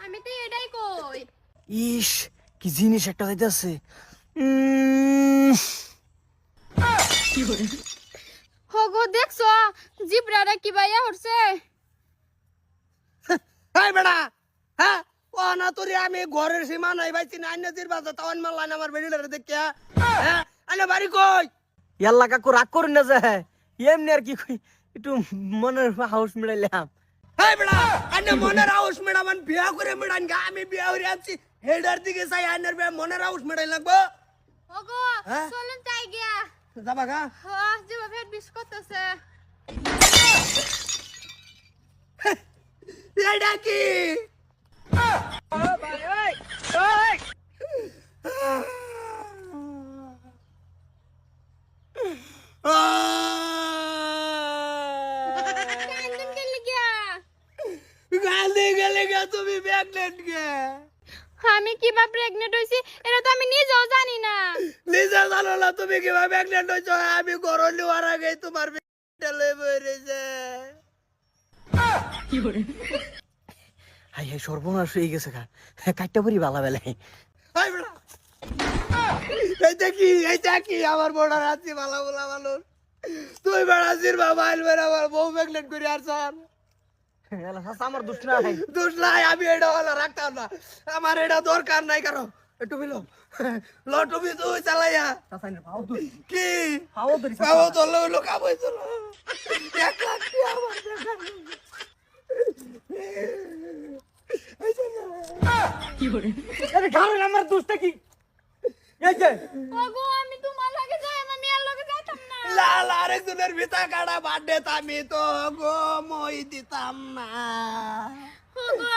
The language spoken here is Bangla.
আমি তো এটাই কই। ইস কি জিনিস একটা যাইতেছে। হগো দেখছো জিব্রারা কি বাইয়া হচ্ছে। এই বেড়া হ্যাঁ ও না তোরে আমি ঘরের সীমা নাই ভাইছি না আইনাজির বাজা তাওয়ান মারলাম আমার বেডিটারে দেখিয়া হ্যাঁ আইনা বাড়ি কই ইয়াল্লা কাকু রাগ করুন না যে এমনি আর কি কই একটু মনের হাউস মিলাইলাম। এই বেড়া আইনা মনের হাউস মিলামান বিয়া করে মিলান গা আমি বিয়া হইরা আছি হেডার দিকে চাই আইনার বিয়া মনের হাউস মিলাই লাগবো। হগো চলেন তাই গিয়া। যাবা গা হ্যাঁ জিবা ফেট বিশ করতেছে। এইটা কি কান্দন কে লাগিয়া। গালে গেলে গা তুমি প্রেগনেন্ট কে আমি কিবা প্রেগনেন্ট হইছি এটা তো আমি নিজেও জানি না। নিজে জানো না তুমি কিভাবে প্রেগনেন্ট হইছো আমি ঘর নেওয়ার আগে তোমার পেটে বেরিয়েছে। হাই হাই সর্বনাশ হয়ে গেছে গা কাটটা পরি বালা বেলায় এইটা কি আমার বড় রাত্রি বালা বলা মানুষ তুই বেড়াচ্ছিস বাবা আইলবের আমার বউ প্রেগনেন্ট করে আর স্যার আমার দোষ নাই আমি এটা হলো রাখতাম না আমার এটা দরকার নাই কারো একটু বিলো লটুবি তুই চালাইয়া কি পাবো তো লোক আবই তো 1 লাখ টাকা আমার আমার দোষটা কি ওগো আমি তোমার লাগে যাই আমি মেয়ের লগে যাইতাম না। লাল আরেকজনের ভিতা কাটা বার্থডে আমি তো গো মই দিতাম না। ওগো